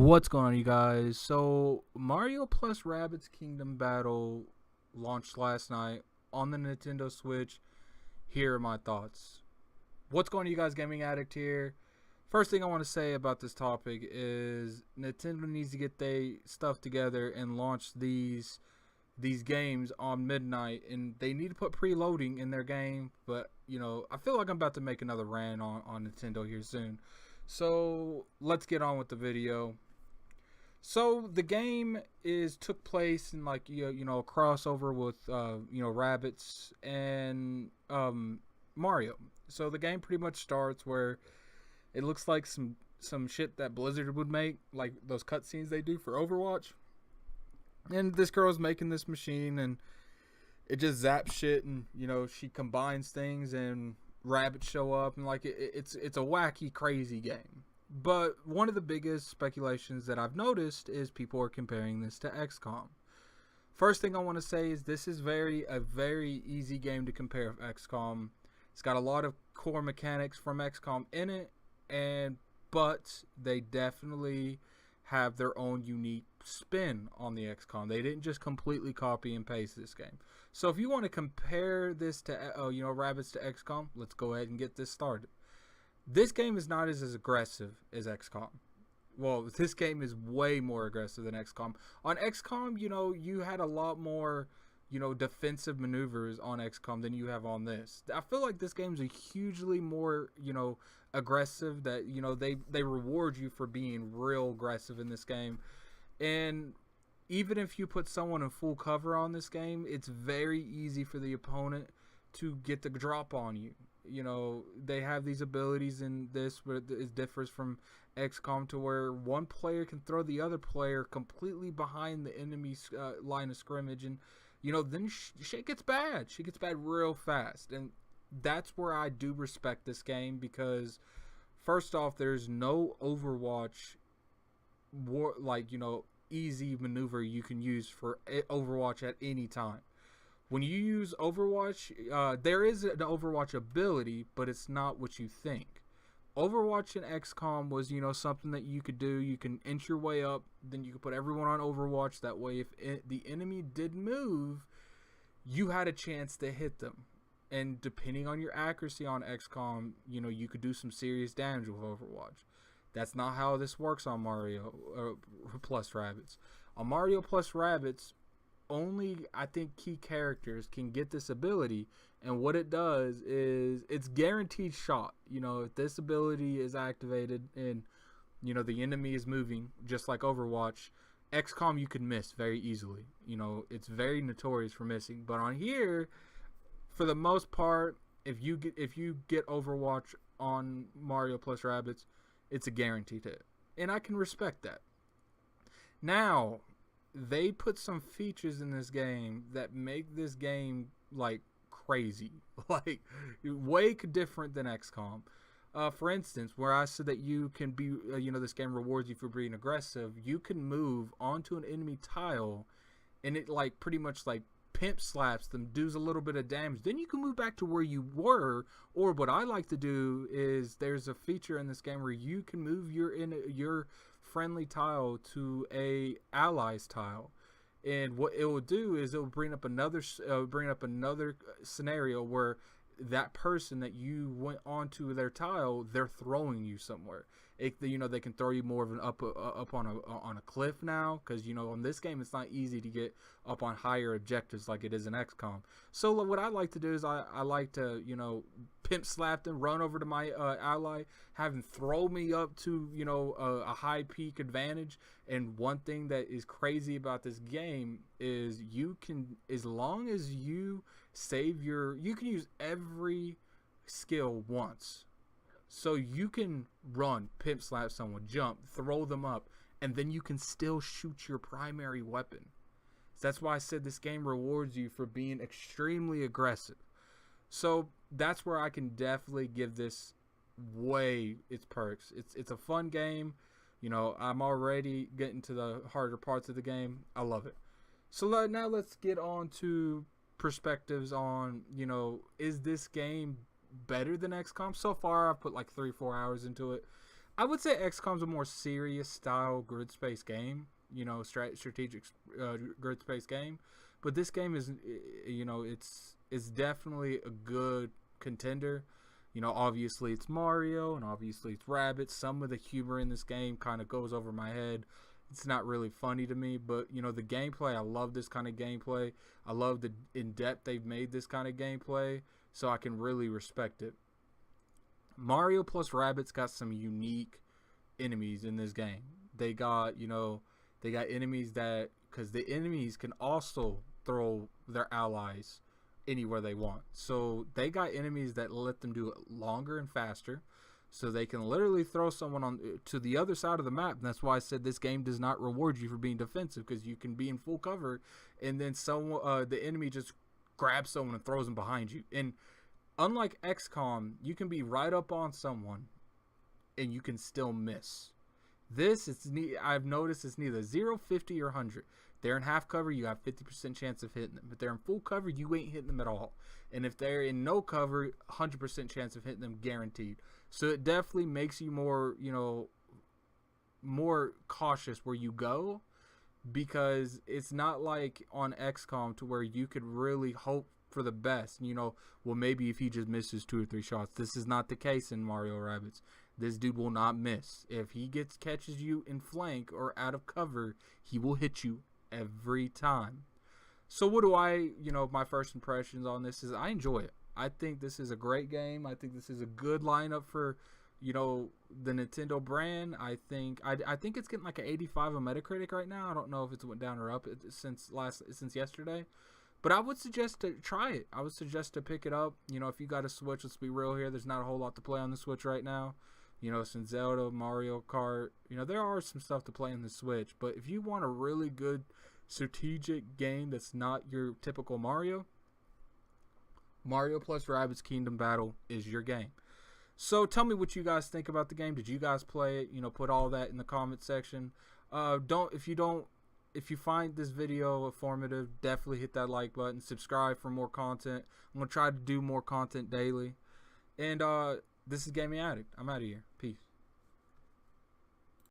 What's going on, you guys? So, Mario plus Rabbids Kingdom Battle launched last night on the Nintendo Switch. Here are my thoughts. What's going on, you guys? Gaming Addict here. First thing I want to say about this topic is Nintendo needs to get their stuff together and launch these games on midnight, and they need to put preloading in their game. But I feel like I'm about to make another rant on Nintendo here soon. So let's get on with the video. So the game took place in like a crossover with Rabbids and Mario. So the game pretty much starts where it looks like some shit that Blizzard would make, like those cutscenes they do for Overwatch. And this girl's making this machine, and it just zaps shit, and she combines things, and rabbits show up, and like it's a wacky, crazy game. But one of the biggest speculations that I've noticed is people are comparing this to XCOM. First thing I want to say is this is a very easy game to compare with XCOM. It's got a lot of core mechanics from XCOM in it, but they definitely have their own unique spin on the XCOM. They didn't just completely copy and paste this game. So if you want to compare this to Rabbids to XCOM, let's go ahead and get this started. This game is not as aggressive as XCOM. Well, this game is way more aggressive than XCOM. On XCOM, you had a lot more defensive maneuvers on XCOM than you have on this. I feel like this game's a hugely more aggressive, that they reward you for being real aggressive in this game. And even if you put someone in full cover on this game, it's very easy for the opponent to get the drop on you. They have these abilities in this where it differs from XCOM to where one player can throw the other player completely behind the enemy's line of scrimmage, and then shit gets bad. Shit gets bad real fast, and that's where I do respect this game, because first off, there's no Overwatch easy maneuver you can use for Overwatch at any time. When you use Overwatch, there is an Overwatch ability, but it's not what you think. Overwatch and XCOM was, something that you could do. You can inch your way up, then you could put everyone on Overwatch. That way, if the enemy did move, you had a chance to hit them. And depending on your accuracy on XCOM, you could do some serious damage with Overwatch. That's not how this works on Mario plus Rabbids. On Mario plus Rabbids, only I think key characters can get this ability, and what it does is it's guaranteed shot. If this ability is activated and the enemy is moving, just like Overwatch, XCOM you can miss very easily. It's very notorious for missing. But on here, for the most part, if you get Overwatch on Mario plus Rabbids, it's a guaranteed hit, and I can respect that. Now, they put some features in this game that make this game like crazy, like way different than XCOM. For instance, where I said that you can be, this game rewards you for being aggressive. You can move onto an enemy tile, and it like pretty much like pimp slaps them, does a little bit of damage. Then you can move back to where you were. Or what I like to do is there's a feature in this game where you can move your friendly tile to a ally's tile, and what it will do is it will bring up another scenario where that person that you went onto their tile, they're throwing you somewhere. They can throw you more of an up on a cliff now, because on this game it's not easy to get up on higher objectives like it is in XCOM. So what I like to do is I like to pimp slap them, run over to my ally, have them throw me up to a high peak advantage. And one thing that is crazy about this game is you can, as long as you you can use every skill once. So you can run, pimp slap someone, jump, throw them up, and then you can still shoot your primary weapon. So that's why I said this game rewards you for being extremely aggressive. So that's where I can definitely give this its perks. It's a fun game. I'm already getting to the harder parts of the game. I love it. So now let's get on to perspectives on, is this game better than XCOM? So far, I've put like 3-4 hours into it. I would say XCOM's a more serious style grid space game. Strategic grid space game. But this game is, it's definitely a good contender. Obviously it's Mario and obviously it's Rabbids. Some of the humor in this game kind of goes over my head. It's not really funny to me, but the gameplay, I love this kind of gameplay. I love the in-depth they've made this kind of gameplay, so I can really respect it. Mario plus Rabbids got some unique enemies in this game. They got, they got enemies that, because the enemies can also throw their allies anywhere they want. So they got enemies that let them do it longer and faster. So they can literally throw someone on to the other side of the map. And that's why I said this game does not reward you for being defensive, because you can be in full cover and then the enemy just grabs someone and throws them behind you. And unlike XCOM, you can be right up on someone and you can still miss. I've noticed it's neither 0, 50, or 100. They're in half cover, you have 50% chance of hitting them. If they're in full cover, you ain't hitting them at all. And if they're in no cover, 100% chance of hitting them guaranteed. So it definitely makes you more, more cautious where you go, because it's not like on XCOM to where you could really hope for the best. Well, maybe if he just misses 2 or 3 shots. This is not the case in Mario Rabbids. This dude will not miss. If he catches you in flank or out of cover, he will hit you every time. So what do my first impressions on this is I enjoy it. I think this is a great game. I think this is a good lineup for, the Nintendo brand. I think it's getting like an 85 on Metacritic right now. I don't know if it's went down or up since yesterday. But I would suggest to try it. I would suggest to pick it up. If you got a Switch, let's be real here. There's not a whole lot to play on the Switch right now. Since Zelda, Mario Kart, there are some stuff to play on the Switch. But if you want a really good strategic game that's not your typical Mario plus Rabbids Kingdom Battle is your game. So tell me what you guys think about the game. Did you guys play it? Put all that in the comment section. If you find this video informative, definitely hit that like button. Subscribe for more content. I'm going to try to do more content daily. And this is Gaming Addict. I'm out of here.